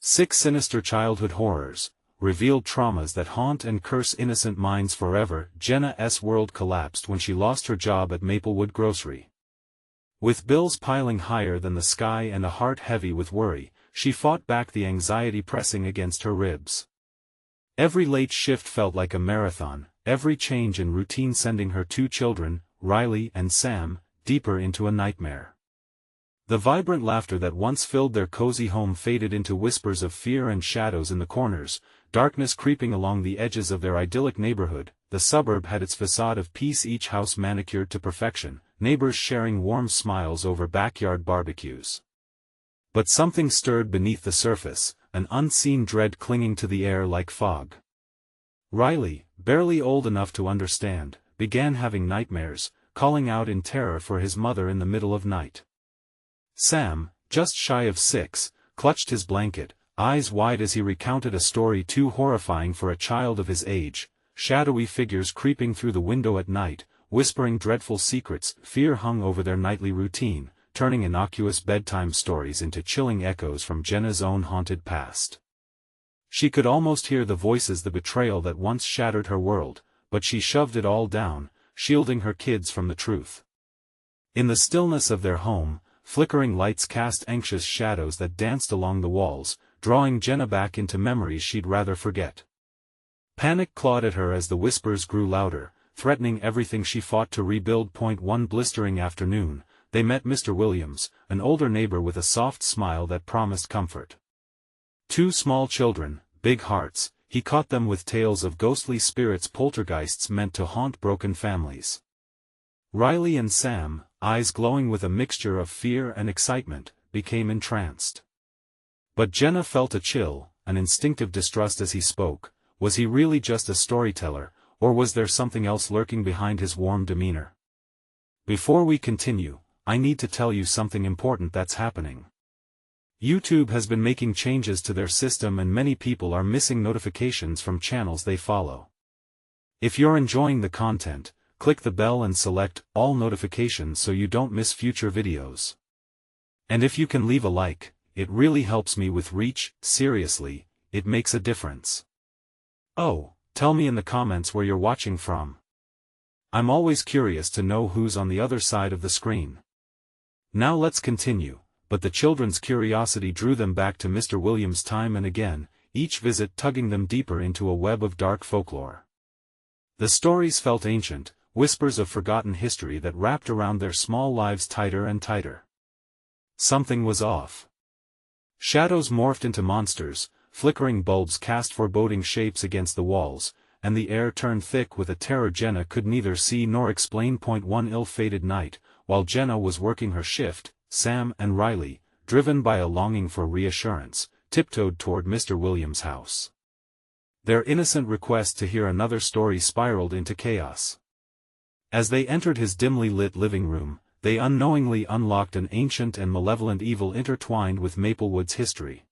6 Sinister childhood horrors, revealed traumas that haunt and curse innocent minds forever. Jenna's world collapsed when she lost her job at Maplewood Grocery. With bills piling higher than the sky and a heart heavy with worry, she fought back the anxiety pressing against her ribs. Every late shift felt like a marathon, every change in routine sending her 2 children, Riley and Sam, deeper into a nightmare. The vibrant laughter that once filled their cozy home faded into whispers of fear and shadows in the corners, darkness creeping along the edges of their idyllic neighborhood. The suburb had its facade of peace, each house manicured to perfection, neighbors sharing warm smiles over backyard barbecues. But something stirred beneath the surface, an unseen dread clinging to the air like fog. Riley, barely old enough to understand, began having nightmares, calling out in terror for his mother in the middle of night. Sam, just shy of 6, clutched his blanket, eyes wide as he recounted a story too horrifying for a child of his age. Shadowy figures creeping through the window at night, whispering dreadful secrets. Fear hung over their nightly routine, turning innocuous bedtime stories into chilling echoes from Jenna's own haunted past. She could almost hear the voices, the betrayal that once shattered her world, but she shoved it all down, shielding her kids from the truth. In the stillness of their home, flickering lights cast anxious shadows that danced along the walls, drawing Jenna back into memories she'd rather forget. Panic clawed at her as the whispers grew louder, threatening everything she fought to rebuild. One blistering afternoon, they met Mr. Williams, an older neighbor with a soft smile that promised comfort. 2 small children, big hearts, he caught them with tales of ghostly spirits, poltergeists meant to haunt broken families. Riley and Sam, eyes glowing with a mixture of fear and excitement, became entranced. But Jenna felt a chill, an instinctive distrust as he spoke. Was he really just a storyteller, or was there something else lurking behind his warm demeanor? Before we continue, I need to tell you something important that's happening. YouTube has been making changes to their system and many people are missing notifications from channels they follow. If you're enjoying the content, click the bell and select all notifications so you don't miss future videos. And if you can leave a like, it really helps me with reach. Seriously, it makes a difference. Oh, tell me in the comments where you're watching from. I'm always curious to know who's on the other side of the screen. Now let's continue, but the children's curiosity drew them back to Mr. Williams time and again, each visit tugging them deeper into a web of dark folklore. The stories felt ancient, whispers of forgotten history that wrapped around their small lives tighter and tighter. Something was off. Shadows morphed into monsters, flickering bulbs cast foreboding shapes against the walls, and the air turned thick with a terror Jenna could neither see nor explain. One ill-fated night, while Jenna was working her shift, Sam and Riley, driven by a longing for reassurance, tiptoed toward Mr. Williams' house. Their innocent request to hear another story spiraled into chaos. As they entered his dimly lit living room, they unknowingly unlocked an ancient and malevolent evil intertwined with Maplewood's history.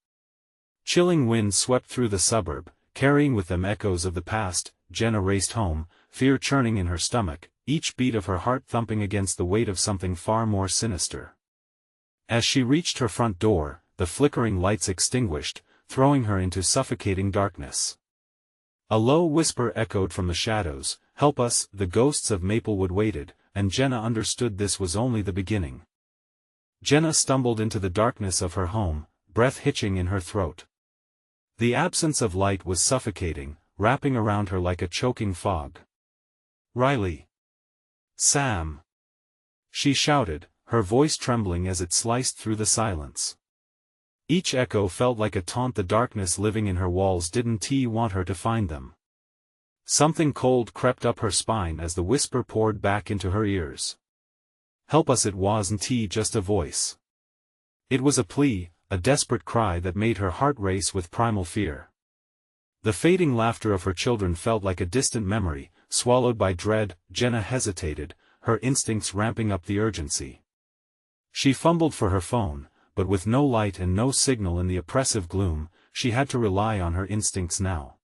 Chilling winds swept through the suburb, carrying with them echoes of the past. Jenna raced home, fear churning in her stomach, each beat of her heart thumping against the weight of something far more sinister. As she reached her front door, the flickering lights extinguished, throwing her into suffocating darkness. A low whisper echoed from the shadows, "Help us!" The ghosts of Maplewood waited, and Jenna understood this was only the beginning. Jenna stumbled into the darkness of her home, breath hitching in her throat. The absence of light was suffocating, wrapping around her like a choking fog. "Riley! Sam!" she shouted, her voice trembling as it sliced through the silence. Each echo felt like a taunt. The darkness living in her walls didn't want her to find them. Something cold crept up her spine as the whisper poured back into her ears. "Help us!" It wasn't just a voice. It was a plea, a desperate cry that made her heart race with primal fear. The fading laughter of her children felt like a distant memory, swallowed by dread. Jenna hesitated, her instincts ramping up the urgency. She fumbled for her phone, but with no light and no signal in the oppressive gloom, she had to rely on her instincts now.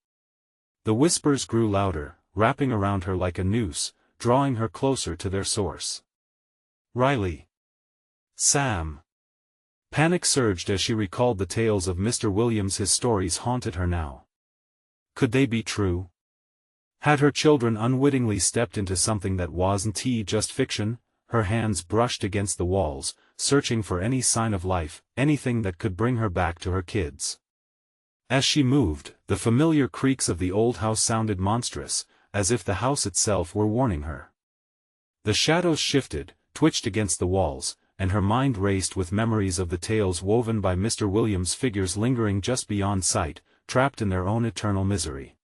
The whispers grew louder, wrapping around her like a noose, drawing her closer to their source. "Riley! Sam!" Panic surged as she recalled the tales of Mr. Williams. His stories haunted her now. Could they be true? Had her children unwittingly stepped into something that wasn't just fiction? Her hands brushed against the walls, searching for any sign of life, anything that could bring her back to her kids. As she moved, the familiar creaks of the old house sounded monstrous, as if the house itself were warning her. The shadows shifted, twitched against the walls, and her mind raced with memories of the tales woven by Mr. Williams, figures lingering just beyond sight, trapped in their own eternal misery.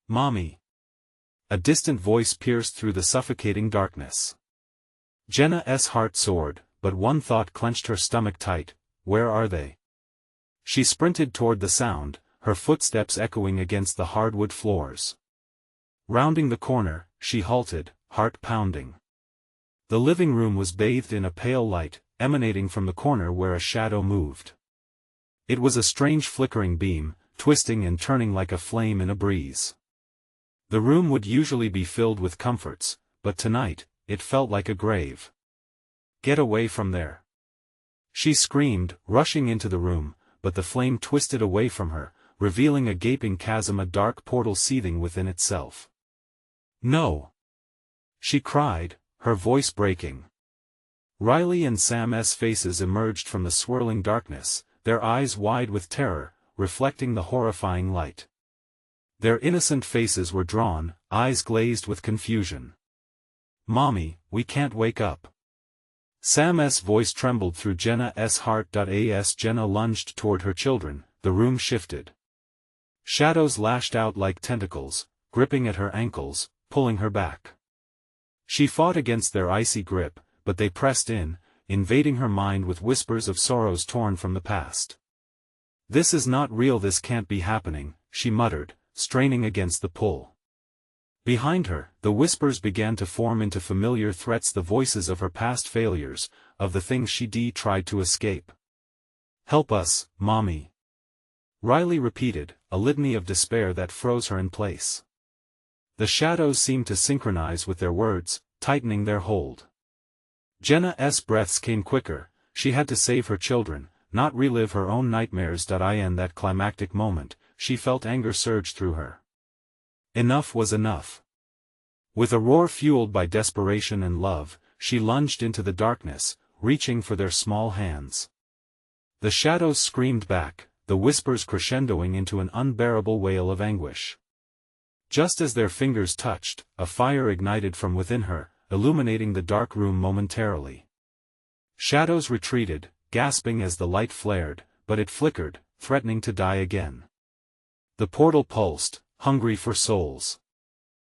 "Mommy!" A distant voice pierced through the suffocating darkness. Jenna's heart soared, but one thought clenched her stomach tight: where are they? She sprinted toward the sound, her footsteps echoing against the hardwood floors. Rounding the corner, she halted, heart pounding. The living room was bathed in a pale light, emanating from the corner where a shadow moved. It was a strange flickering beam, twisting and turning like a flame in a breeze. The room would usually be filled with comforts, but tonight, it felt like a grave. "Get away from there!" She screamed, rushing into the room, but the flame twisted away from her, revealing a gaping chasm, a dark portal seething within itself. "No!" she cried, her voice breaking. Riley and Sam's faces emerged from the swirling darkness, their eyes wide with terror, reflecting the horrifying light. Their innocent faces were drawn, eyes glazed with confusion. "Mommy, we can't wake up." Sam's voice trembled through Jenna's heart. As Jenna lunged toward her children, the room shifted. Shadows lashed out like tentacles, gripping at her ankles, pulling her back. She fought against their icy grip, but they pressed in, invading her mind with whispers of sorrows torn from the past. "This is not real, this can't be happening," she muttered, straining against the pull. Behind her, the whispers began to form into familiar threats, the voices of her past failures, of the things she tried to escape. "Help us, Mommy," Riley repeated, a litany of despair that froze her in place. The shadows seemed to synchronize with their words, tightening their hold. Jenna's breaths came quicker. She had to save her children, not relive her own nightmares. In that climactic moment, she felt anger surge through her. Enough was enough. With a roar fueled by desperation and love, she lunged into the darkness, reaching for their small hands. The shadows screamed back, the whispers crescendoing into an unbearable wail of anguish. Just as their fingers touched, a fire ignited from within her, illuminating the dark room momentarily. Shadows retreated, gasping as the light flared, but it flickered, threatening to die again. The portal pulsed, hungry for souls.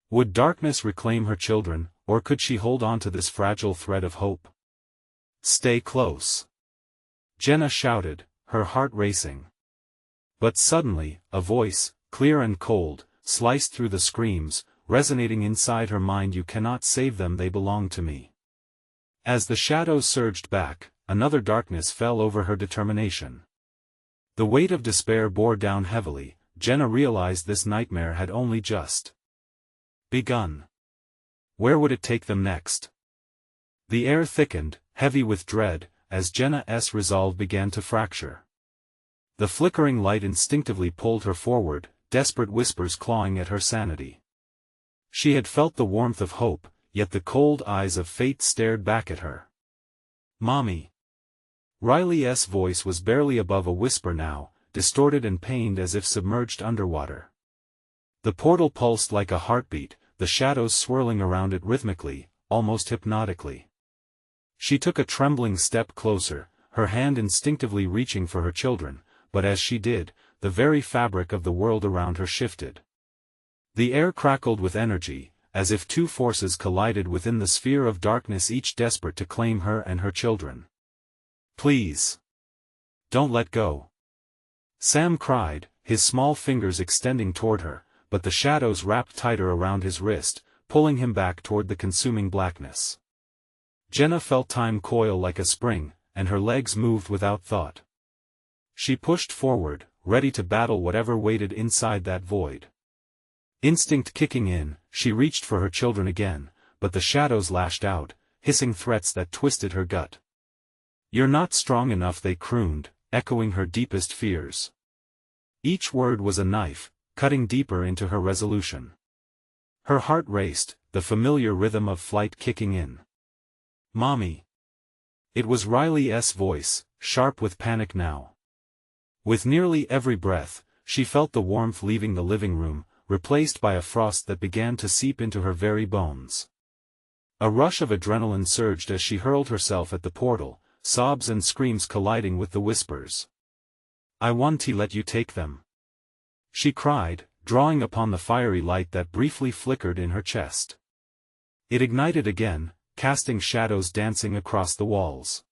Would darkness reclaim her children, or could she hold on to this fragile thread of hope? "Stay close!" Jenna shouted, her heart racing. But suddenly, a voice, clear and cold, sliced through the screams, resonating inside her mind: "You cannot save them, they belong to me." As the shadows surged back, another darkness fell over her determination. The weight of despair bore down heavily. Jenna realized this nightmare had only just begun. Where would it take them next? The air thickened, heavy with dread, as Jenna's resolve began to fracture. The flickering light instinctively pulled her forward, desperate whispers clawing at her sanity. She had felt the warmth of hope, yet the cold eyes of fate stared back at her. "Mommy!" Riley's voice was barely above a whisper now, distorted and pained as if submerged underwater. The portal pulsed like a heartbeat, the shadows swirling around it rhythmically, almost hypnotically. She took a trembling step closer, her hand instinctively reaching for her children, but as she did, the very fabric of the world around her shifted. The air crackled with energy, as if two forces collided within the sphere of darkness, each desperate to claim her and her children. "Please! Don't let go!" Sam cried, his small fingers extending toward her, but the shadows wrapped tighter around his wrist, pulling him back toward the consuming blackness. Jenna felt time coil like a spring, and her legs moved without thought. She pushed forward, ready to battle whatever waited inside that void. Instinct kicking in, she reached for her children again, but the shadows lashed out, hissing threats that twisted her gut. "You're not strong enough," they crooned, echoing her deepest fears. Each word was a knife, cutting deeper into her resolution. Her heart raced, the familiar rhythm of flight kicking in. "Mommy." It was Riley's voice, sharp with panic now. With nearly every breath, she felt the warmth leaving the living room, replaced by a frost that began to seep into her very bones. A rush of adrenaline surged as she hurled herself at the portal, sobs and screams colliding with the whispers. "I want to let you take them," she cried, drawing upon the fiery light that briefly flickered in her chest. It ignited again, casting shadows dancing across the walls.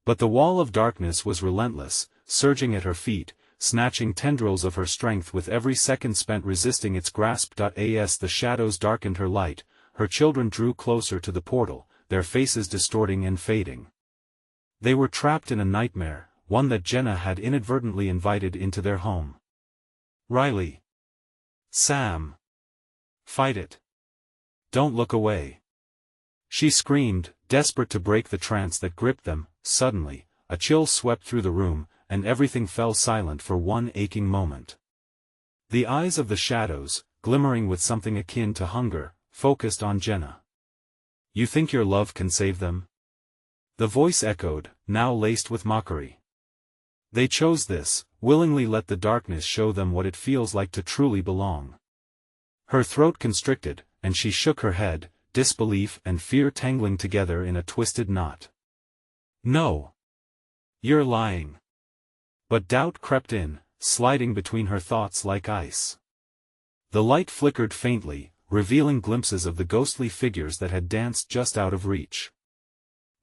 But the wall of darkness was relentless, surging at her feet, snatching tendrils of her strength with every second spent resisting its grasp. As the shadows darkened her light, her children drew closer to the portal, their faces distorting and fading. They were trapped in a nightmare, one that Jenna had inadvertently invited into their home. "Riley. Sam. Fight it. Don't look away," she screamed, desperate to break the trance that gripped them. Suddenly, a chill swept through the room, and everything fell silent for one aching moment. The eyes of the shadows, glimmering with something akin to hunger, focused on Jenna. "You think your love can save them?" The voice echoed, now laced with mockery. "They chose this, willingly let the darkness show them what it feels like to truly belong." Her throat constricted, and she shook her head, disbelief and fear tangling together in a twisted knot. "No. You're lying." But doubt crept in, sliding between her thoughts like ice. The light flickered faintly, revealing glimpses of the ghostly figures that had danced just out of reach.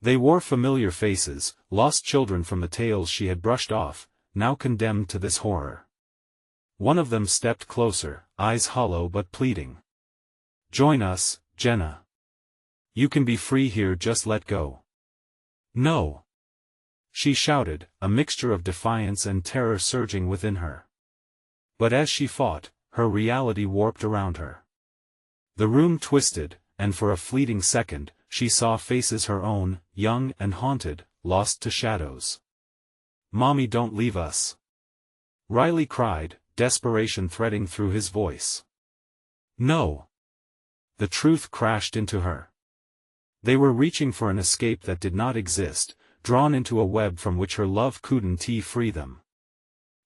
They wore familiar faces, lost children from the tales she had brushed off, now condemned to this horror. One of them stepped closer, eyes hollow but pleading. "Join us, Jenna. You can be free here, just let go." "No," she shouted, a mixture of defiance and terror surging within her. But as she fought, her reality warped around her. The room twisted, and for a fleeting second, she saw faces her own, young and haunted, lost to shadows. "Mommy, don't leave us," Riley cried, desperation threading through his voice. "No." The truth crashed into her. They were reaching for an escape that did not exist, drawn into a web from which her love couldn't free them.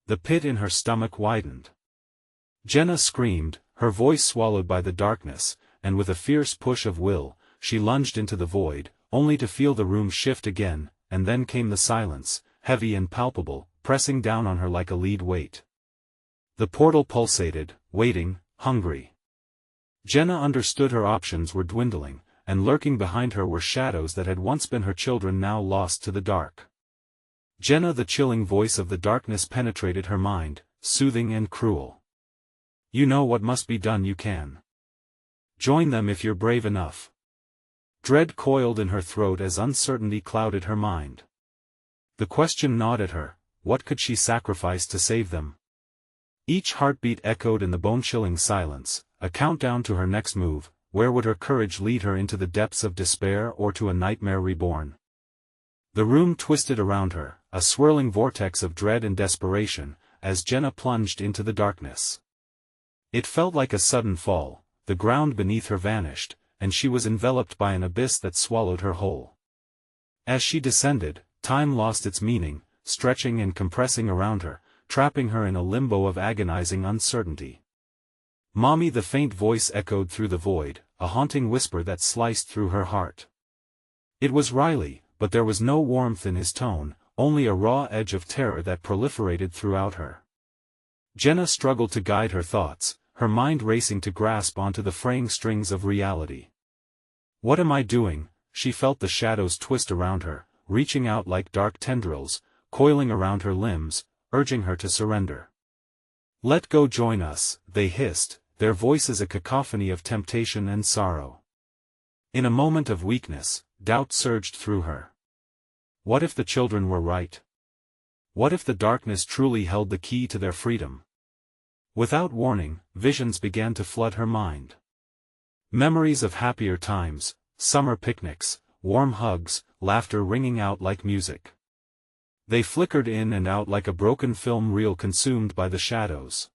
The pit in her stomach widened. Jenna screamed, her voice swallowed by the darkness, and with a fierce push of will, she lunged into the void, only to feel the room shift again, and then came the silence, heavy and palpable, pressing down on her like a lead weight. The portal pulsated, waiting, hungry. Jenna understood her options were dwindling, and lurking behind her were shadows that had once been her children now lost to the dark. Jenna, the chilling voice of the darkness penetrated her mind, soothing and cruel. "You know what must be done, you can. Join them if you're brave enough." Dread coiled in her throat as uncertainty clouded her mind. The question gnawed at her, what could she sacrifice to save them? Each heartbeat echoed in the bone-chilling silence, a countdown to her next move. Where would her courage lead her, into the depths of despair or to a nightmare reborn? The room twisted around her, a swirling vortex of dread and desperation, as Jenna plunged into the darkness. It felt like a sudden fall, the ground beneath her vanished, and she was enveloped by an abyss that swallowed her whole. As she descended, time lost its meaning, stretching and compressing around her, trapping her in a limbo of agonizing uncertainty. "Mommy," the faint voice echoed through the void, a haunting whisper that sliced through her heart. It was Riley, but there was no warmth in his tone, only a raw edge of terror that proliferated throughout her. Jenna struggled to guide her thoughts, her mind racing to grasp onto the fraying strings of reality. "What am I doing?" She felt the shadows twist around her, reaching out like dark tendrils, coiling around her limbs, urging her to surrender. "Let go, join us," they hissed, their voices a cacophony of temptation and sorrow. In a moment of weakness, doubt surged through her. What if the children were right? What if the darkness truly held the key to their freedom? Without warning, visions began to flood her mind. Memories of happier times, summer picnics, warm hugs, laughter ringing out like music. They flickered in and out like a broken film reel consumed by the shadows.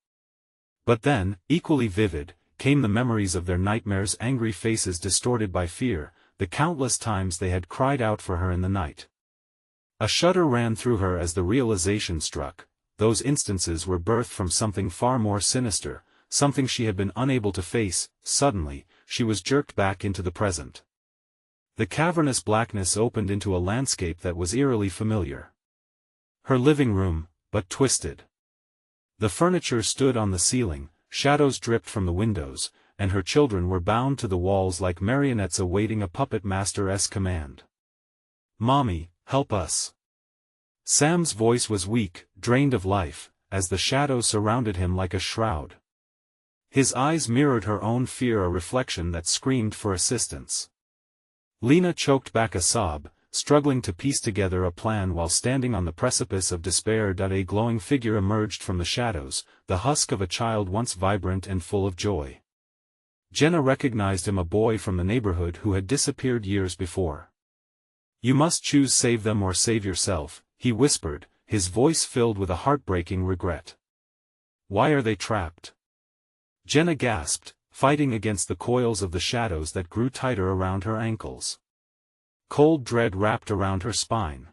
But then, equally vivid, came the memories of their nightmares, angry faces distorted by fear, the countless times they had cried out for her in the night. A shudder ran through her as the realization struck. Those instances were birthed from something far more sinister, something she had been unable to face. Suddenly, she was jerked back into the present. The cavernous blackness opened into a landscape that was eerily familiar. Her living room, but twisted. The furniture stood on the ceiling, shadows dripped from the windows, and her children were bound to the walls like marionettes awaiting a puppet master's command. "Mommy, help us." Sam's voice was weak, drained of life, as the shadows surrounded him like a shroud. His eyes mirrored her own fear, a reflection that screamed for assistance. Lena choked back a sob, struggling to piece together a plan while standing on the precipice of despair. A glowing figure emerged from the shadows, the husk of a child once vibrant and full of joy. Jenna recognized him, a boy from the neighborhood who had disappeared years before. "You must choose, save them or save yourself," he whispered, his voice filled with a heartbreaking regret. "Why are they trapped?" Jenna gasped, fighting against the coils of the shadows that grew tighter around her ankles. Cold dread wrapped around her spine.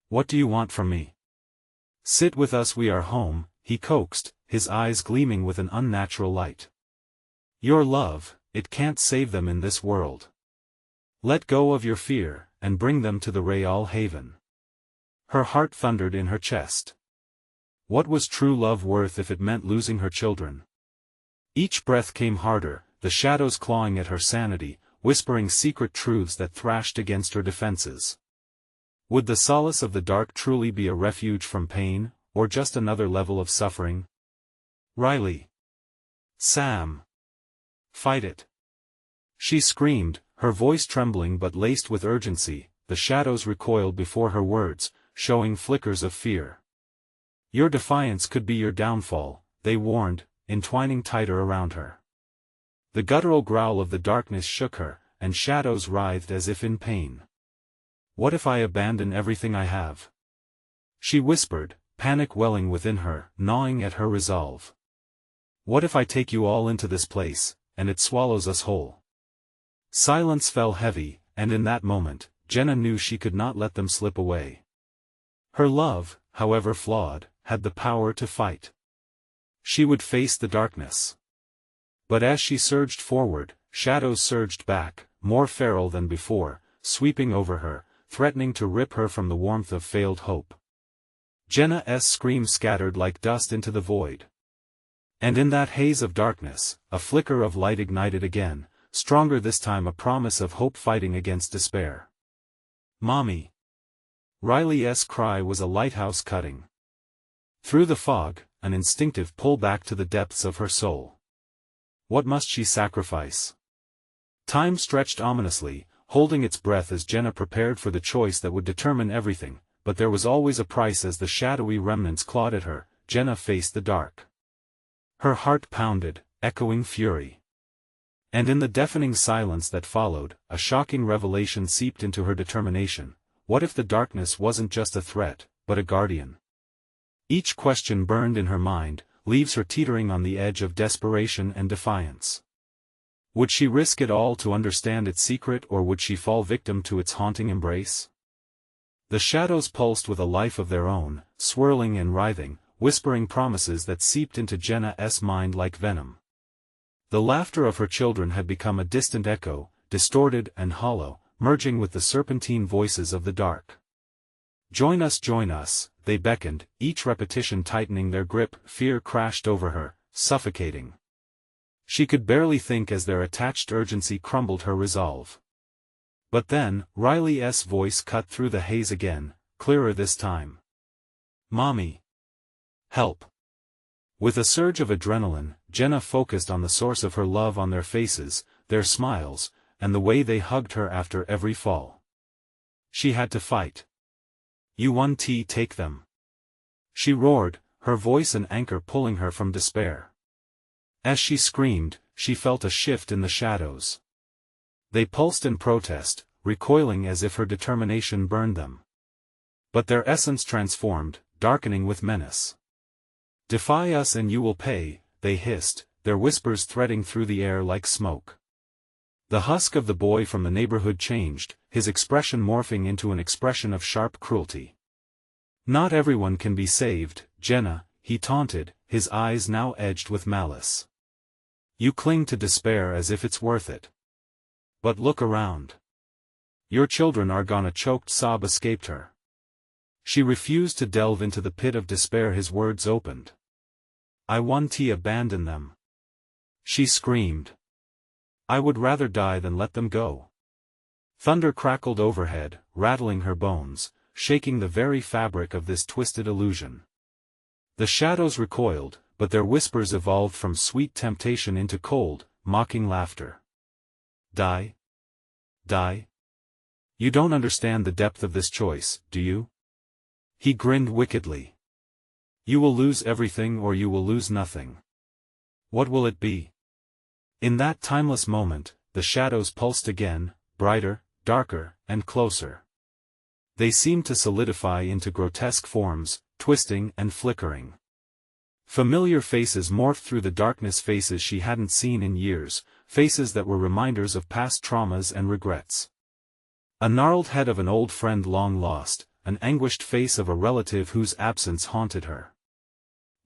"What do you want from me?" "Sit with us, we are home," he coaxed, his eyes gleaming with an unnatural light. "Your love, it can't save them in this world. Let go of your fear, and bring them to the Real Haven." Her heart thundered in her chest. What was true love worth if it meant losing her children? Each breath came harder, the shadows clawing at her sanity, whispering secret truths that thrashed against her defenses. Would the solace of the dark truly be a refuge from pain, or just another level of suffering? "Riley! Sam! Fight it!" She screamed, her voice trembling but laced with urgency. The shadows recoiled before her words, showing flickers of fear. "Your defiance could be your downfall," they warned, entwining tighter around her. The guttural growl of the darkness shook her, and shadows writhed as if in pain. "What if I abandon everything I have?" she whispered, panic welling within her, gnawing at her resolve. "What if I take you all into this place, and it swallows us whole?" Silence fell heavy, and in that moment, Jenna knew she could not let them slip away. Her love, however flawed, had the power to fight. She would face the darkness. But as she surged forward, shadows surged back, more feral than before, sweeping over her, threatening to rip her from the warmth of failed hope. Jenna's screams scattered like dust into the void. And in that haze of darkness, a flicker of light ignited again, stronger this time, a promise of hope fighting against despair. "Mommy!" Riley's cry was a lighthouse cutting through the fog, an instinctive pull back to the depths of her soul. What must she sacrifice? Time stretched ominously, holding its breath as Jenna prepared for the choice that would determine everything, but there was always a price. As the shadowy remnants clawed at her, Jenna faced the dark. Her heart pounded, echoing fury. And in the deafening silence that followed, a shocking revelation seeped into her determination. What if the darkness wasn't just a threat, but a guardian? Each question burned in her mind, leaves her teetering on the edge of desperation and defiance. Would she risk it all to understand its secret, or would she fall victim to its haunting embrace? The shadows pulsed with a life of their own, swirling and writhing, whispering promises that seeped into Jenna's mind like venom. The laughter of her children had become a distant echo, distorted and hollow, merging with the serpentine voices of the dark. Join us," they beckoned, each repetition tightening their grip. Fear crashed over her, suffocating. She could barely think as their attached urgency crumbled her resolve. But then, Riley's voice cut through the haze again, clearer this time. "Mommy! Help!" With a surge of adrenaline, Jenna focused on the source of her love, on their faces, their smiles, and the way they hugged her after every fall. She had to fight. "You won, take them!" she roared, her voice an anchor pulling her from despair. As she screamed, she felt a shift in the shadows. They pulsed in protest, recoiling as if her determination burned them. But their essence transformed, darkening with menace. "Defy us and you will pay," they hissed, their whispers threading through the air like smoke. The husk of the boy from the neighborhood changed, his expression morphing into an expression of sharp cruelty. "Not everyone can be saved, Jenna," he taunted, his eyes now edged with malice. "You cling to despair as if it's worth it. But look around. Your children are gone." A choked sob escaped her. She refused to delve into the pit of despair his words opened. "I want to abandon them," she screamed. "I would rather die than let them go." Thunder crackled overhead, rattling her bones, shaking the very fabric of this twisted illusion. The shadows recoiled, but their whispers evolved from sweet temptation into cold, mocking laughter. "Die? Die? You don't understand the depth of this choice, do you?" He grinned wickedly. "You will lose everything or you will lose nothing. What will it be?" In that timeless moment, the shadows pulsed again, brighter, darker, and closer. They seemed to solidify into grotesque forms, twisting and flickering. Familiar faces morphed through the darkness, faces she hadn't seen in years, faces that were reminders of past traumas and regrets. A gnarled head of an old friend long lost, an anguished face of a relative whose absence haunted her.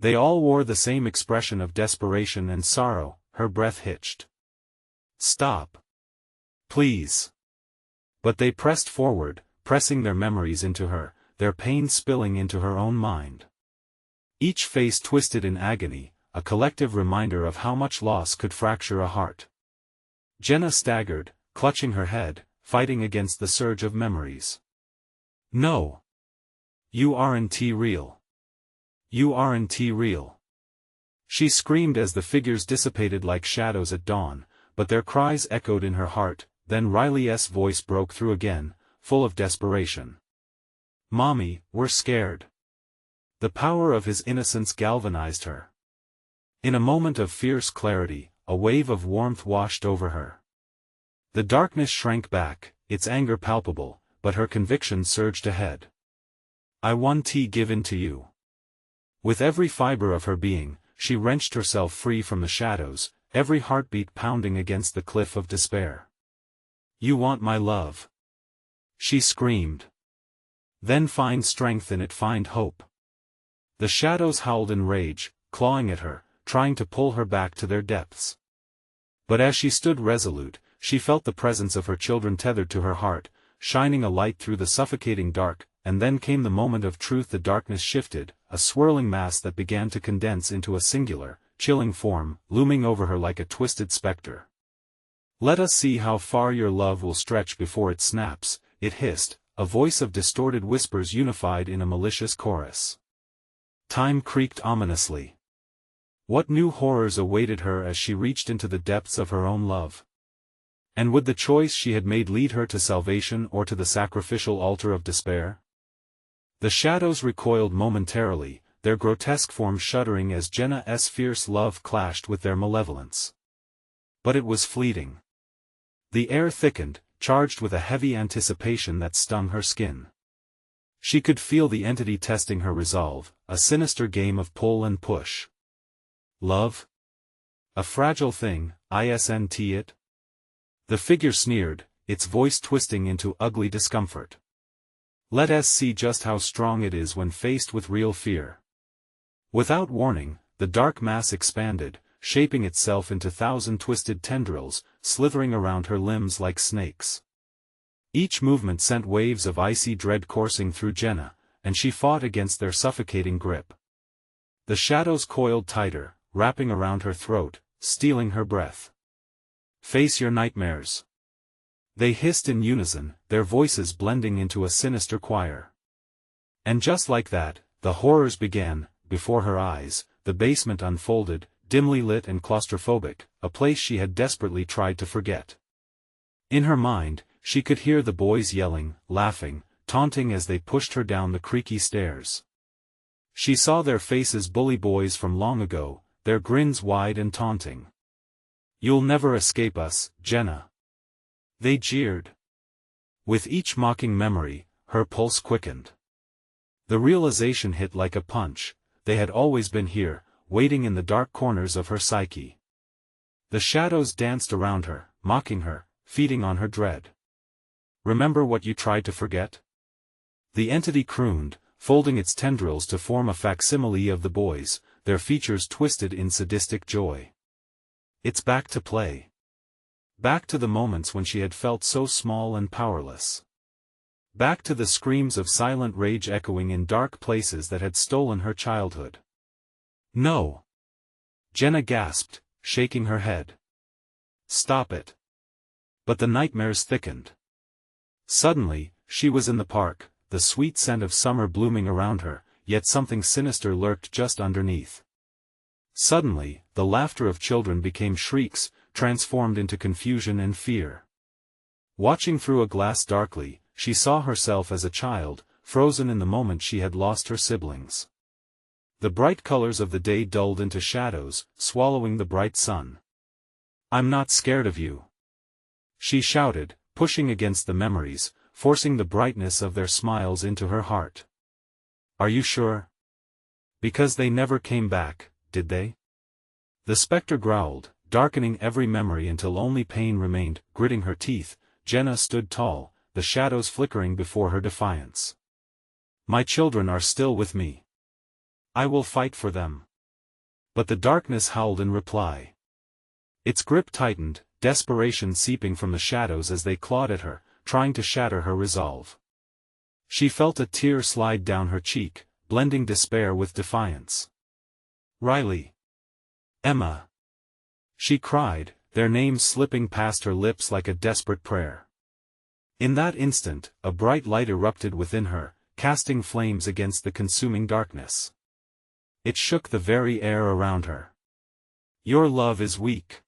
They all wore the same expression of desperation and sorrow. Her breath hitched. "Stop. Please." But they pressed forward, pressing their memories into her, their pain spilling into her own mind. Each face twisted in agony, a collective reminder of how much loss could fracture a heart. Jenna staggered, clutching her head, fighting against the surge of memories. "No. You aren't real. You aren't real." She screamed as the figures dissipated like shadows at dawn, but their cries echoed in her heart. Then Riley's voice broke through again, full of desperation. "Mommy, we're scared." The power of his innocence galvanized her. In a moment of fierce clarity, a wave of warmth washed over her. The darkness shrank back, its anger palpable, but her conviction surged ahead. "I want to give in to you." With every fiber of her being, she wrenched herself free from the shadows, every heartbeat pounding against the cliff of despair. "You want my love," she screamed. "Then find strength in it, find hope." The shadows howled in rage, clawing at her, trying to pull her back to their depths. But as she stood resolute, she felt the presence of her children tethered to her heart, shining a light through the suffocating dark. And then came the moment of truth. The darkness shifted, a swirling mass that began to condense into a singular, chilling form, looming over her like a twisted specter. "Let us see how far your love will stretch before it snaps," it hissed, a voice of distorted whispers unified in a malicious chorus. Time creaked ominously. What new horrors awaited her as she reached into the depths of her own love? And would the choice she had made lead her to salvation or to the sacrificial altar of despair? The shadows recoiled momentarily, their grotesque forms shuddering as Jenna's fierce love clashed with their malevolence. But it was fleeting. The air thickened, charged with a heavy anticipation that stung her skin. She could feel the entity testing her resolve, a sinister game of pull and push. "Love? A fragile thing, isn't it?" The figure sneered, its voice twisting into ugly discomfort. "Let us see just how strong it is when faced with real fear." Without warning, the dark mass expanded, shaping itself into thousand twisted tendrils, slithering around her limbs like snakes. Each movement sent waves of icy dread coursing through Jenna, and she fought against their suffocating grip. The shadows coiled tighter, wrapping around her throat, stealing her breath. "Face your nightmares." They hissed in unison, their voices blending into a sinister choir. And just like that, the horrors began. Before her eyes, the basement unfolded, dimly lit and claustrophobic, a place she had desperately tried to forget. In her mind, she could hear the boys yelling, laughing, taunting as they pushed her down the creaky stairs. She saw their faces, bully boys from long ago, their grins wide and taunting. "You'll never escape us, Jenna," they jeered. With each mocking memory, her pulse quickened. The realization hit like a punch: they had always been here, waiting in the dark corners of her psyche. The shadows danced around her, mocking her, feeding on her dread. "Remember what you tried to forget?" The entity crooned, folding its tendrils to form a facsimile of the boys, their features twisted in sadistic joy. It's back to play. Back to the moments when she had felt so small and powerless. Back to the screams of silent rage echoing in dark places that had stolen her childhood. "No!" Jenna gasped, shaking her head. "Stop it." But the nightmares thickened. Suddenly, she was in the park, the sweet scent of summer blooming around her, yet something sinister lurked just underneath. Suddenly, the laughter of children became shrieks, transformed into confusion and fear. Watching through a glass darkly, she saw herself as a child, frozen in the moment she had lost her siblings. The bright colors of the day dulled into shadows, swallowing the bright sun. "I'm not scared of you," she shouted, pushing against the memories, forcing the brightness of their smiles into her heart. "Are you sure? Because they never came back, did they?" The specter growled, darkening every memory until only pain remained. Gritting her teeth, Jenna stood tall, the shadows flickering before her defiance. "My children are still with me. I will fight for them." But the darkness howled in reply. Its grip tightened, desperation seeping from the shadows as they clawed at her, trying to shatter her resolve. She felt a tear slide down her cheek, blending despair with defiance. "Riley! Emma!" she cried, their names slipping past her lips like a desperate prayer. In that instant, a bright light erupted within her, casting flames against the consuming darkness. It shook the very air around her. "Your love is weak."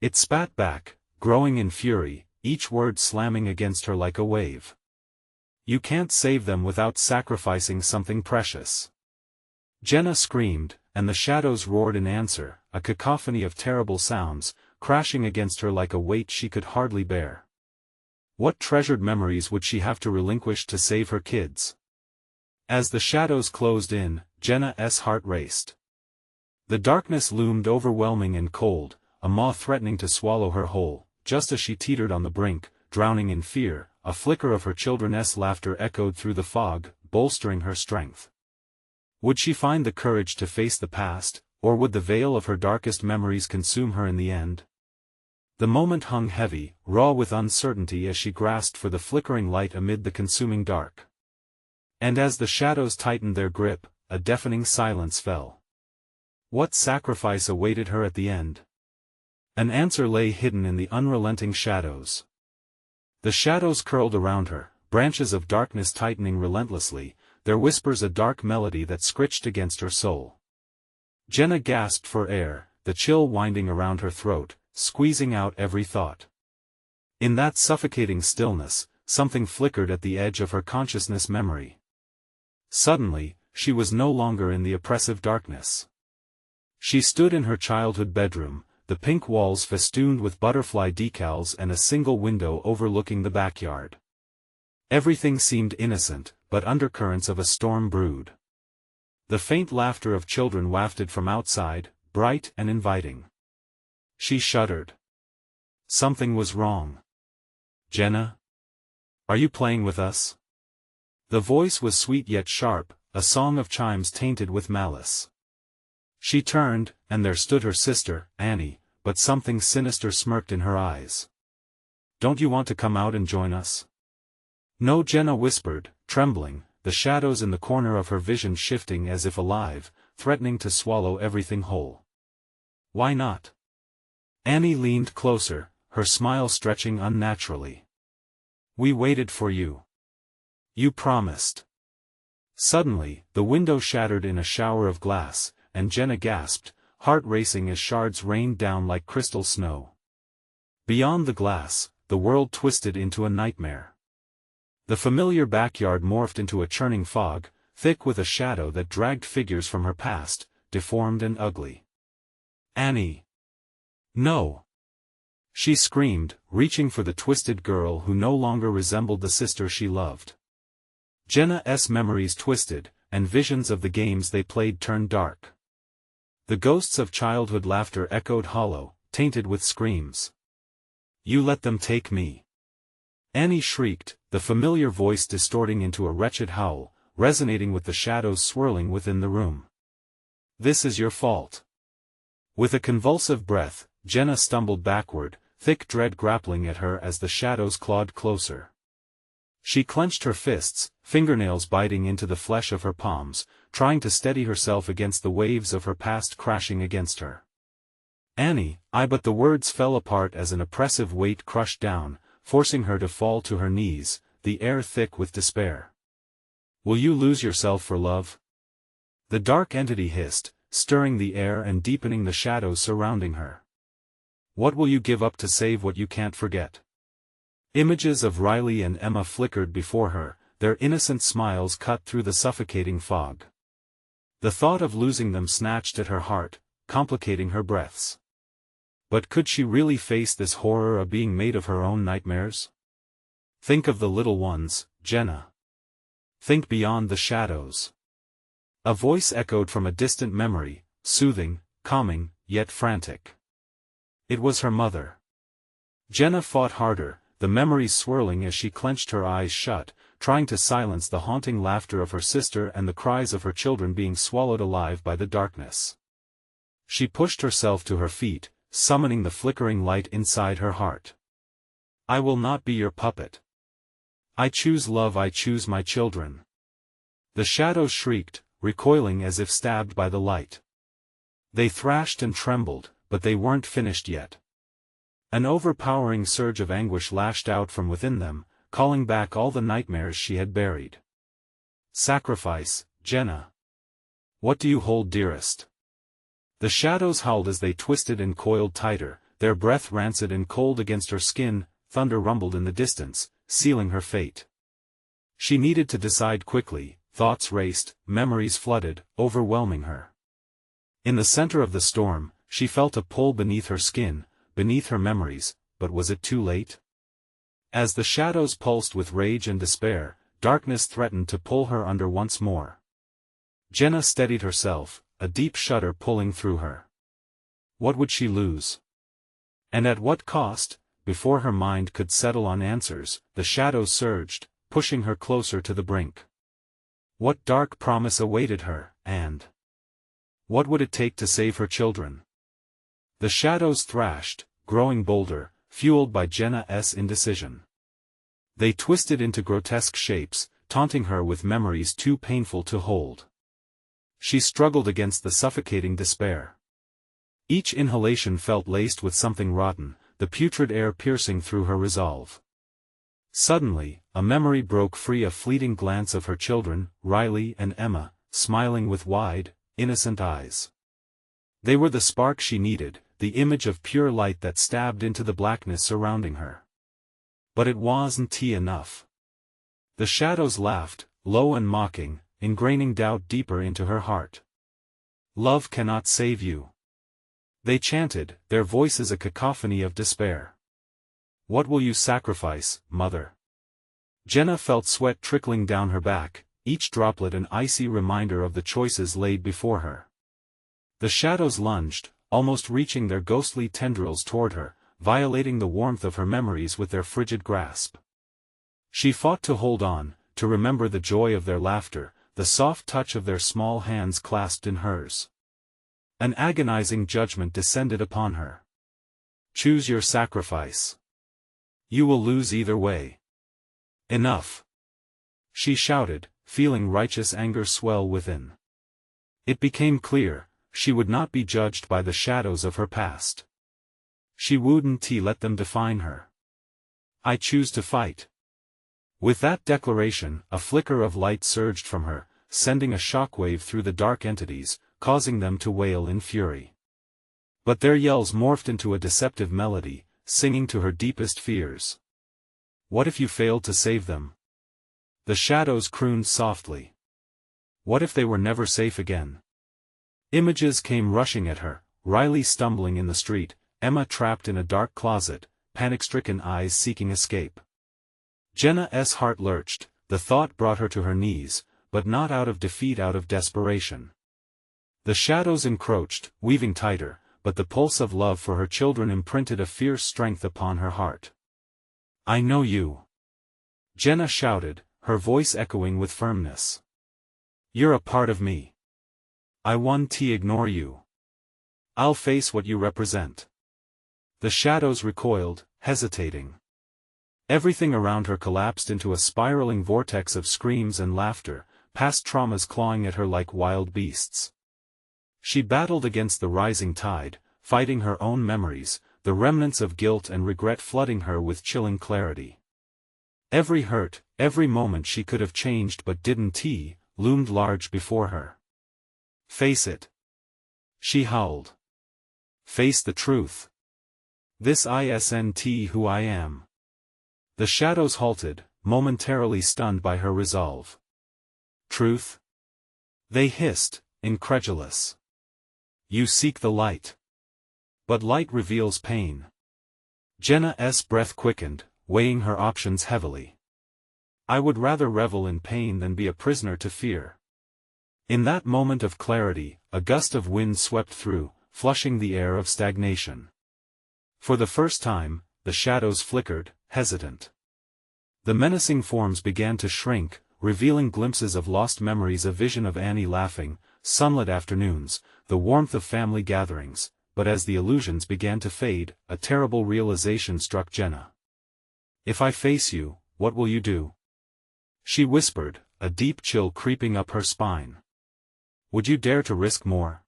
It spat back, growing in fury, each word slamming against her like a wave. "You can't save them without sacrificing something precious." Jenna screamed, and the shadows roared in answer, a cacophony of terrible sounds, crashing against her like a weight she could hardly bear. What treasured memories would she have to relinquish to save her kids? As the shadows closed in, Jenna's heart raced. The darkness loomed overwhelming and cold, a maw threatening to swallow her whole. Just as she teetered on the brink, drowning in fear, a flicker of her children's laughter echoed through the fog, bolstering her strength. Would she find the courage to face the past, or would the veil of her darkest memories consume her in the end? The moment hung heavy, raw with uncertainty as she grasped for the flickering light amid the consuming dark. And as the shadows tightened their grip, a deafening silence fell. What sacrifice awaited her at the end? An answer lay hidden in the unrelenting shadows. The shadows curled around her, branches of darkness tightening relentlessly, their whispers a dark melody that scritched against her soul. Jenna gasped for air, the chill winding around her throat, squeezing out every thought. In that suffocating stillness, something flickered at the edge of her consciousness memory. Suddenly, she was no longer in the oppressive darkness. She stood in her childhood bedroom, the pink walls festooned with butterfly decals and a single window overlooking the backyard. Everything seemed innocent, but undercurrents of a storm brewed. The faint laughter of children wafted from outside, bright and inviting. She shuddered. Something was wrong. "Jenna? Are you playing with us?" The voice was sweet yet sharp, a song of chimes tainted with malice. She turned, and there stood her sister, Annie, but something sinister smirked in her eyes. "Don't you want to come out and join us?" "No," Jenna whispered, trembling, the shadows in the corner of her vision shifting as if alive, threatening to swallow everything whole. "Why not?" Annie leaned closer, her smile stretching unnaturally. "We waited for you. You promised." Suddenly, the window shattered in a shower of glass, and Jenna gasped, heart racing as shards rained down like crystal snow. Beyond the glass, the world twisted into a nightmare. The familiar backyard morphed into a churning fog, thick with a shadow that dragged figures from her past, deformed and ugly. "Annie! No!" She screamed, reaching for the twisted girl who no longer resembled the sister she loved. Jenna's memories twisted, and visions of the games they played turned dark. The ghosts of childhood laughter echoed hollow, tainted with screams. "You let them take me!" Annie shrieked, the familiar voice distorting into a wretched howl, resonating with the shadows swirling within the room. "This is your fault." With a convulsive breath, Jenna stumbled backward, thick dread grappling at her as the shadows clawed closer. She clenched her fists, fingernails biting into the flesh of her palms, trying to steady herself against the waves of her past crashing against her. "Annie, but the words fell apart as an oppressive weight crushed down, forcing her to fall to her knees, the air thick with despair. "Will you lose yourself for love?" The dark entity hissed, stirring the air and deepening the shadows surrounding her. "What will you give up to save what you can't forget?" Images of Riley and Emma flickered before her, their innocent smiles cut through the suffocating fog. The thought of losing them snatched at her heart, complicating her breaths. But could she really face this horror of being made of her own nightmares? "Think of the little ones, Jenna. Think beyond the shadows." A voice echoed from a distant memory, soothing, calming, yet frantic. It was her mother. Jenna fought harder, the memories swirling as she clenched her eyes shut, trying to silence the haunting laughter of her sister and the cries of her children being swallowed alive by the darkness. She pushed herself to her feet, summoning the flickering light inside her heart. "I will not be your puppet. I choose love, I choose my children." The shadows shrieked, recoiling as if stabbed by the light. They thrashed and trembled, but they weren't finished yet. An overpowering surge of anguish lashed out from within them, calling back all the nightmares she had buried. "Sacrifice, Jenna. What do you hold dearest?" The shadows howled as they twisted and coiled tighter, their breath rancid and cold against her skin. Thunder rumbled in the distance, sealing her fate. She needed to decide quickly, thoughts raced, memories flooded, overwhelming her. In the center of the storm, she felt a pull beneath her skin, beneath her memories, but was it too late? As the shadows pulsed with rage and despair, darkness threatened to pull her under once more. Jenna steadied herself, a deep shudder pulling through her. What would she lose? And at what cost? Before her mind could settle on answers, the shadows surged, pushing her closer to the brink. What dark promise awaited her, and what would it take to save her children? The shadows thrashed, growing bolder, fueled by Jenna's indecision. They twisted into grotesque shapes, taunting her with memories too painful to hold. She struggled against the suffocating despair. Each inhalation felt laced with something rotten, the putrid air piercing through her resolve. Suddenly, a memory broke free, a fleeting glance of her children, Riley and Emma, smiling with wide, innocent eyes. They were the spark she needed, the image of pure light that stabbed into the blackness surrounding her. But it wasn't enough. The shadows laughed, low and mocking, ingraining doubt deeper into her heart. "Love cannot save you," they chanted, their voices a cacophony of despair. "What will you sacrifice, mother?" Jenna felt sweat trickling down her back, each droplet an icy reminder of the choices laid before her. The shadows lunged, almost reaching their ghostly tendrils toward her, violating the warmth of her memories with their frigid grasp. She fought to hold on, to remember the joy of their laughter, the soft touch of their small hands clasped in hers. An agonizing judgment descended upon her. "Choose your sacrifice. You will lose either way." "Enough!" she shouted, feeling righteous anger swell within. It became clear, she would not be judged by the shadows of her past. She wouldn't let them define her. "I choose to fight." With that declaration, a flicker of light surged from her, sending a shockwave through the dark entities, causing them to wail in fury. But their yells morphed into a deceptive melody, singing to her deepest fears. "What if you failed to save them?" The shadows crooned softly. "What if they were never safe again?" Images came rushing at her, Riley stumbling in the street, Emma trapped in a dark closet, panic-stricken eyes seeking escape. Jenna's heart lurched, the thought brought her to her knees, but not out of defeat, out of desperation. The shadows encroached, weaving tighter, but the pulse of love for her children imprinted a fierce strength upon her heart. "I know you," Jenna shouted, her voice echoing with firmness. "You're a part of me. I won't ignore you. I'll face what you represent." The shadows recoiled, hesitating. Everything around her collapsed into a spiraling vortex of screams and laughter, past traumas clawing at her like wild beasts. She battled against the rising tide, fighting her own memories, the remnants of guilt and regret flooding her with chilling clarity. Every hurt, every moment she could have changed but didn't, loomed large before her. "Face it," she howled. "Face the truth. This isn't who I am." The shadows halted, momentarily stunned by her resolve. "Truth?" they hissed, incredulous. "You seek the light. But light reveals pain." Jenna's breath quickened, weighing her options heavily. "I would rather revel in pain than be a prisoner to fear." In that moment of clarity, a gust of wind swept through, flushing the air of stagnation. For the first time, the shadows flickered, hesitant. The menacing forms began to shrink, revealing glimpses of lost memories, a vision of Annie laughing, sunlit afternoons, the warmth of family gatherings, but as the illusions began to fade, a terrible realization struck Jenna. "If I face you, what will you do?" she whispered, a deep chill creeping up her spine. "Would you dare to risk more?"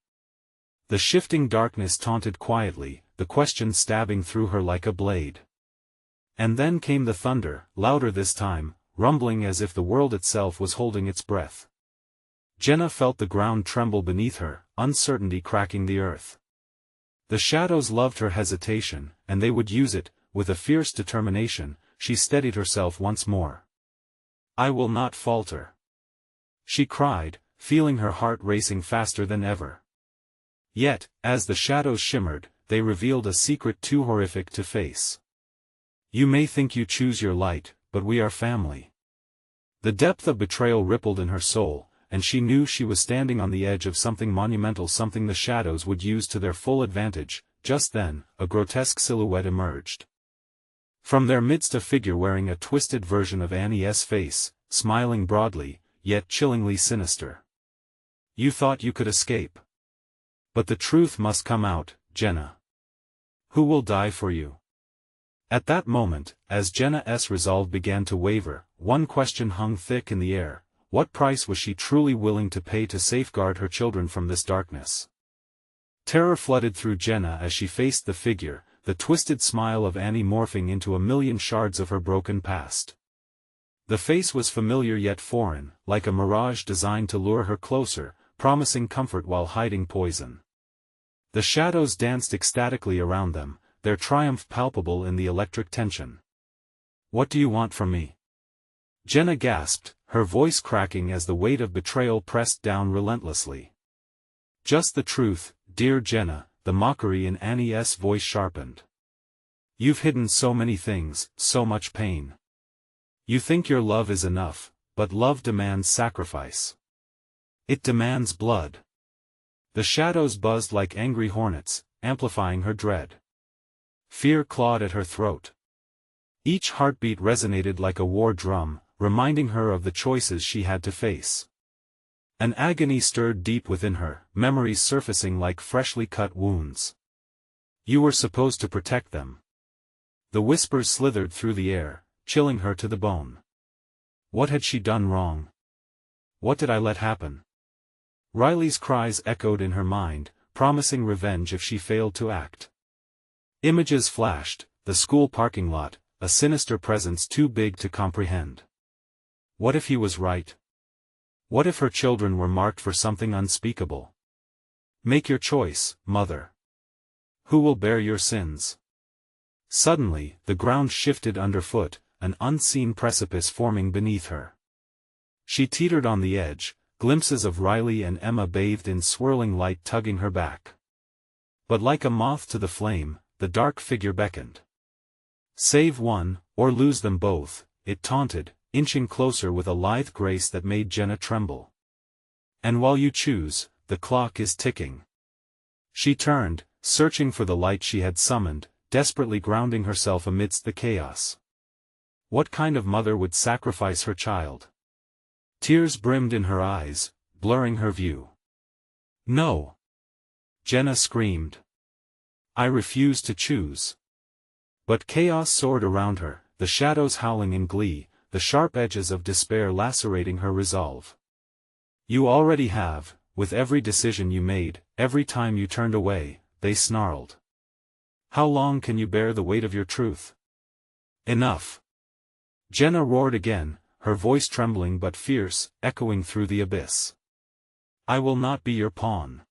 The shifting darkness taunted quietly, the question stabbing through her like a blade. And then came the thunder, louder this time, rumbling as if the world itself was holding its breath. Jenna felt the ground tremble beneath her, uncertainty cracking the earth. The shadows loved her hesitation, and they would use it. With a fierce determination, she steadied herself once more. "I will not falter," she cried, feeling her heart racing faster than ever. Yet, as the shadows shimmered, they revealed a secret too horrific to face. "You may think you choose your light, but we are family." The depth of betrayal rippled in her soul, and she knew she was standing on the edge of something monumental, something the shadows would use to their full advantage. Just then, a grotesque silhouette emerged. From their midst a figure wearing a twisted version of Annie's face, smiling broadly, yet chillingly sinister. "You thought you could escape. But the truth must come out, Jenna. Who will die for you?" At that moment, as Jenna's resolve began to waver, one question hung thick in the air: what price was she truly willing to pay to safeguard her children from this darkness? Terror flooded through Jenna as she faced the figure, the twisted smile of Annie morphing into a million shards of her broken past. The face was familiar yet foreign, like a mirage designed to lure her closer, promising comfort while hiding poison. The shadows danced ecstatically around them, their triumph palpable in the electric tension. "What do you want from me?" Jenna gasped, her voice cracking as the weight of betrayal pressed down relentlessly. "Just the truth, dear Jenna," the mockery in Annie's voice sharpened. "You've hidden so many things, so much pain. You think your love is enough, but love demands sacrifice. It demands blood." The shadows buzzed like angry hornets, amplifying her dread. Fear clawed at her throat. Each heartbeat resonated like a war drum, reminding her of the choices she had to face. An agony stirred deep within her, memories surfacing like freshly cut wounds. "You were supposed to protect them." The whispers slithered through the air, chilling her to the bone. What had she done wrong? What did I let happen? Riley's cries echoed in her mind, promising revenge if she failed to act. Images flashed, the school parking lot, a sinister presence too big to comprehend. What if he was right? What if her children were marked for something unspeakable? "Make your choice, mother. Who will bear your sins?" Suddenly, the ground shifted underfoot, an unseen precipice forming beneath her. She teetered on the edge, glimpses of Riley and Emma bathed in swirling light tugging her back. But like a moth to the flame, the dark figure beckoned. Save one, or lose them both, it taunted, inching closer with a lithe grace that made Jenna tremble. And while you choose, the clock is ticking. She turned, searching for the light she had summoned, desperately grounding herself amidst the chaos. What kind of mother would sacrifice her child? Tears brimmed in her eyes, blurring her view. No! Jenna screamed. I refuse to choose. But chaos soared around her, the shadows howling in glee, the sharp edges of despair lacerating her resolve. You already have, with every decision you made, every time you turned away, they snarled. How long can you bear the weight of your truth? Enough! Jenna roared again, her voice trembling but fierce, echoing through the abyss. I will not be your pawn.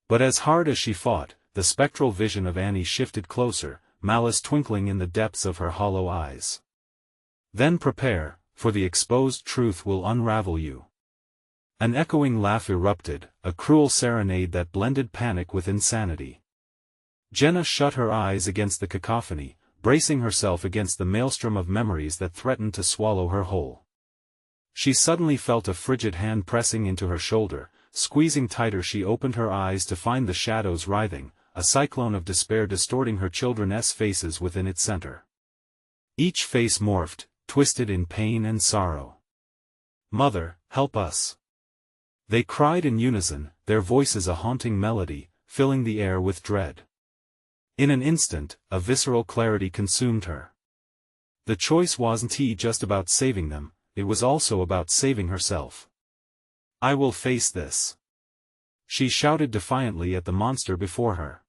But as hard as she fought, the spectral vision of Annie shifted closer, malice twinkling in the depths of her hollow eyes. Then prepare, for the exposed truth will unravel you. An echoing laugh erupted, a cruel serenade that blended panic with insanity. Jenna shut her eyes against the cacophony, bracing herself against the maelstrom of memories that threatened to swallow her whole. She suddenly felt a frigid hand pressing into her shoulder, squeezing tighter. She opened her eyes to find the shadows writhing, a cyclone of despair distorting her children's faces within its center. Each face morphed, twisted in pain and sorrow. Mother, help us! They cried in unison, their voices a haunting melody, filling the air with dread. In an instant, a visceral clarity consumed her. The choice wasn't just about saving them, it was also about saving herself. I will face this. She shouted defiantly at the monster before her.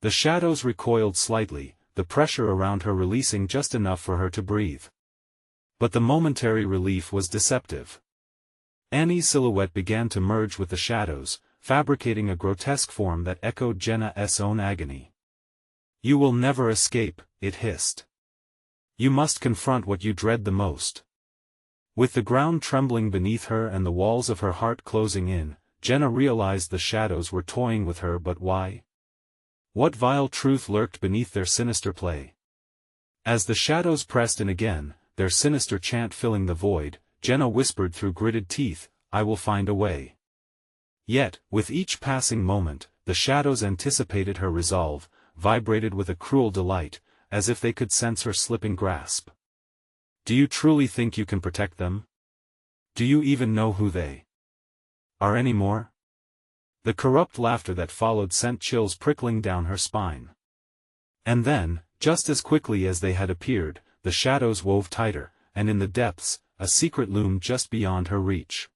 The shadows recoiled slightly, the pressure around her releasing just enough for her to breathe. But the momentary relief was deceptive. Annie's silhouette began to merge with the shadows, fabricating a grotesque form that echoed Jenna's own agony. You will never escape, it hissed. You must confront what you dread the most. With the ground trembling beneath her and the walls of her heart closing in, Jenna realized the shadows were toying with her. But why? What vile truth lurked beneath their sinister play? As the shadows pressed in again, their sinister chant filling the void, Jenna whispered through gritted teeth, I will find a way. Yet, with each passing moment, the shadows anticipated her resolve, vibrated with a cruel delight, as if they could sense her slipping grasp. Do you truly think you can protect them? Do you even know who they are anymore? The corrupt laughter that followed sent chills prickling down her spine. And then, just as quickly as they had appeared, the shadows wove tighter, and in the depths, a secret loomed just beyond her reach.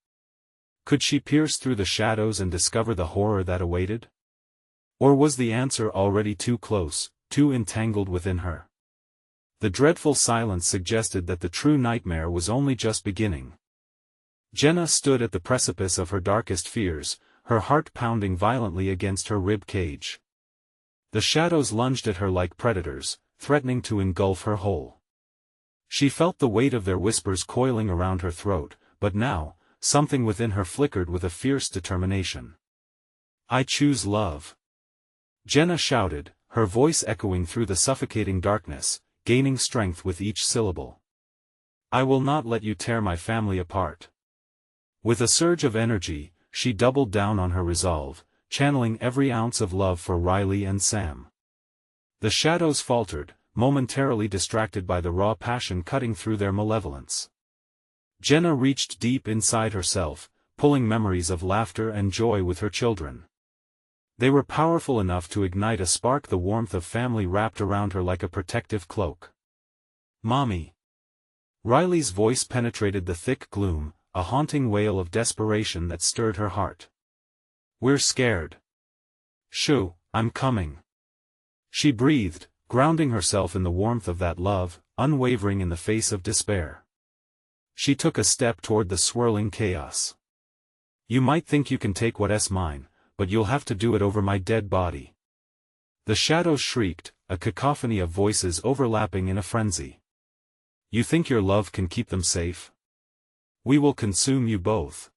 Could she pierce through the shadows and discover the horror that awaited? Or was the answer already too close, too entangled within her? The dreadful silence suggested that the true nightmare was only just beginning. Jenna stood at the precipice of her darkest fears, her heart pounding violently against her rib cage. The shadows lunged at her like predators, threatening to engulf her whole. She felt the weight of their whispers coiling around her throat, but now, something within her flickered with a fierce determination. I choose love. Jenna shouted, her voice echoing through the suffocating darkness, gaining strength with each syllable. I will not let you tear my family apart. With a surge of energy, she doubled down on her resolve, channeling every ounce of love for Riley and Sam. The shadows faltered, momentarily distracted by the raw passion cutting through their malevolence. Jenna reached deep inside herself, pulling memories of laughter and joy with her children. They were powerful enough to ignite a spark, the warmth of family wrapped around her like a protective cloak. Mommy! Riley's voice penetrated the thick gloom, a haunting wail of desperation that stirred her heart. We're scared. Shoo, I'm coming. She breathed, grounding herself in the warmth of that love, unwavering in the face of despair. She took a step toward the swirling chaos. You might think you can take what's mine, but you'll have to do it over my dead body. The shadows shrieked, a cacophony of voices overlapping in a frenzy. You think your love can keep them safe? We will consume you both.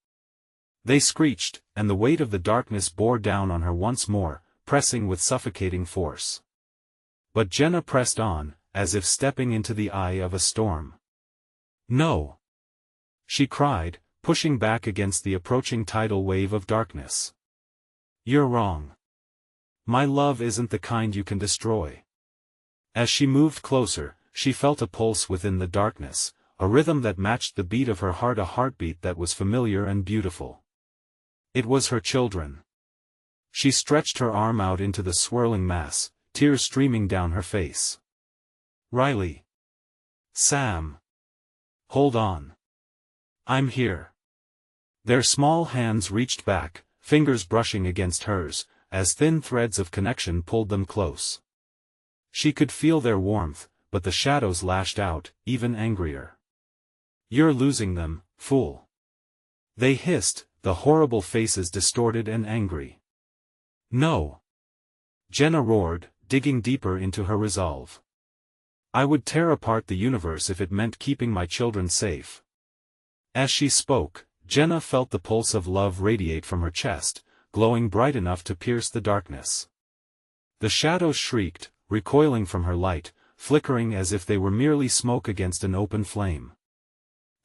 They screeched, and the weight of the darkness bore down on her once more, pressing with suffocating force. But Jenna pressed on, as if stepping into the eye of a storm. "No!" she cried, pushing back against the approaching tidal wave of darkness. "You're wrong. My love isn't the kind you can destroy." As she moved closer, she felt a pulse within the darkness, a rhythm that matched the beat of her heart, a heartbeat that was familiar and beautiful. It was her children. She stretched her arm out into the swirling mass, tears streaming down her face. "Riley. Sam. Hold on. I'm here." Their small hands reached back, fingers brushing against hers, as thin threads of connection pulled them close. She could feel their warmth, but the shadows lashed out, even angrier. "You're losing them, fool." They hissed, the horrible faces distorted and angry. "No!" Jenna roared, digging deeper into her resolve. "I would tear apart the universe if it meant keeping my children safe." As she spoke, Jenna felt the pulse of love radiate from her chest, glowing bright enough to pierce the darkness. The shadows shrieked, recoiling from her light, flickering as if they were merely smoke against an open flame.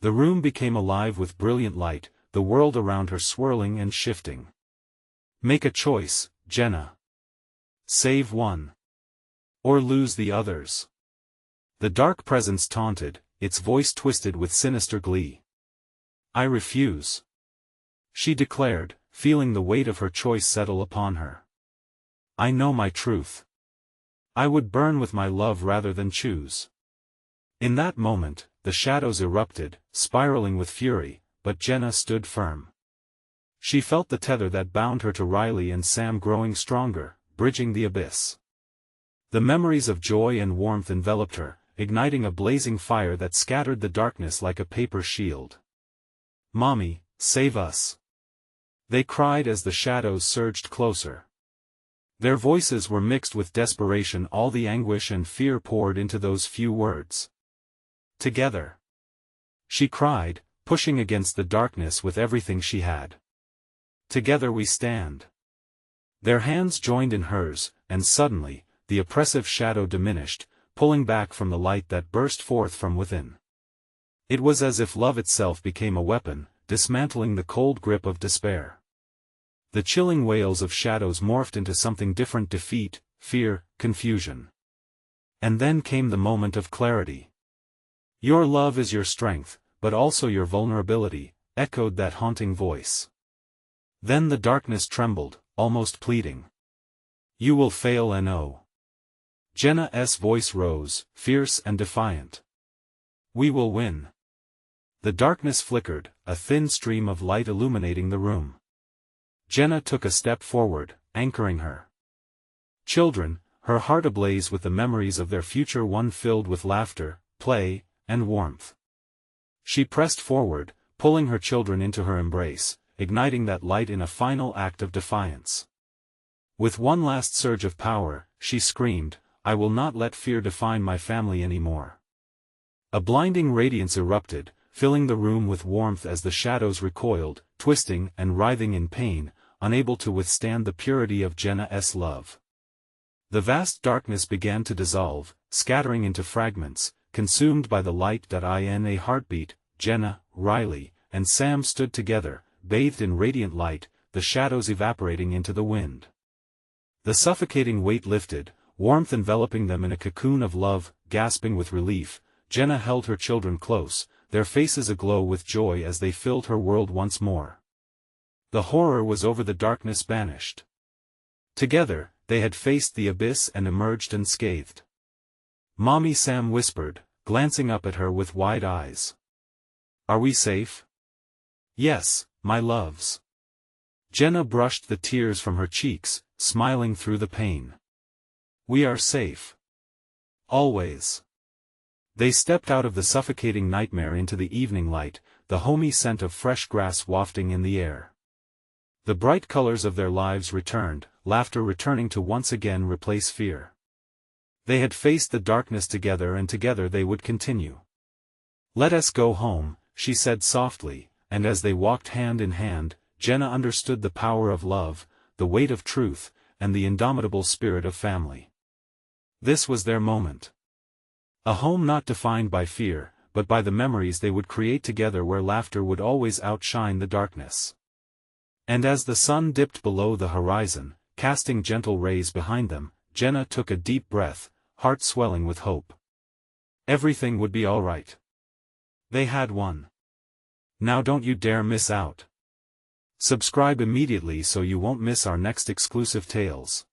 The room became alive with brilliant light, the world around her swirling and shifting. "Make a choice, Jenna. Save one. Or lose the others." The dark presence taunted, its voice twisted with sinister glee. "I refuse," she declared, feeling the weight of her choice settle upon her. "I know my truth. I would burn with my love rather than choose." In that moment, the shadows erupted, spiraling with fury, but Jenna stood firm. She felt the tether that bound her to Riley and Sam growing stronger, bridging the abyss. The memories of joy and warmth enveloped her, igniting a blazing fire that scattered the darkness like a paper shield. "Mommy, save us!" they cried as the shadows surged closer. Their voices were mixed with desperation, all the anguish and fear poured into those few words. "Together!" she cried, pushing against the darkness with everything she had. "Together we stand." Their hands joined in hers, and suddenly, the oppressive shadow diminished, pulling back from the light that burst forth from within. It was as if love itself became a weapon, dismantling the cold grip of despair. The chilling wails of shadows morphed into something different: defeat, fear, confusion. And then came the moment of clarity. "Your love is your strength, but also your vulnerability," echoed that haunting voice. Then the darkness trembled, almost pleading. "You will fail and oh." Jenna's voice rose, fierce and defiant. "We will win." The darkness flickered, a thin stream of light illuminating the room. Jenna took a step forward, anchoring her children, her heart ablaze with the memories of their future, one filled with laughter, play, and warmth. She pressed forward, pulling her children into her embrace, igniting that light in a final act of defiance. With one last surge of power, she screamed, "I will not let fear define my family anymore." A blinding radiance erupted, filling the room with warmth as the shadows recoiled, twisting and writhing in pain, unable to withstand the purity of Jenna's love. The vast darkness began to dissolve, scattering into fragments, consumed by the light that in a heartbeat. Jenna, Riley, and Sam stood together, bathed in radiant light, the shadows evaporating into the wind. The suffocating weight lifted, warmth enveloping them in a cocoon of love. Gasping with relief, Jenna held her children close, their faces aglow with joy as they filled her world once more. The horror was over, the darkness banished. Together, they had faced the abyss and emerged unscathed. "Mommy," Sam whispered, glancing up at her with wide eyes. "Are we safe?" "Yes, my loves." Jenna brushed the tears from her cheeks, smiling through the pain. "We are safe. Always." They stepped out of the suffocating nightmare into the evening light, the homey scent of fresh grass wafting in the air. The bright colors of their lives returned, laughter returning to once again replace fear. They had faced the darkness together, and together they would continue. "Let us go home," she said softly, and as they walked hand in hand, Jenna understood the power of love, the weight of truth, and the indomitable spirit of family. This was their moment. A home not defined by fear, but by the memories they would create together, where laughter would always outshine the darkness. And as the sun dipped below the horizon, casting gentle rays behind them, Jenna took a deep breath, heart swelling with hope. Everything would be all right. They had won. Now don't you dare miss out. Subscribe immediately so you won't miss our next exclusive tales.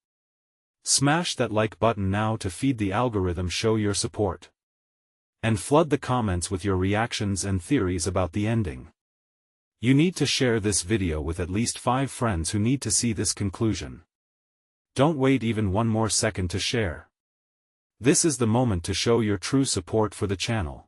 Smash that like button now to feed the algorithm, show your support. And flood the comments with your reactions and theories about the ending. You need to share this video with at least 5 friends who need to see this conclusion. Don't wait even one more second to share. This is the moment to show your true support for the channel.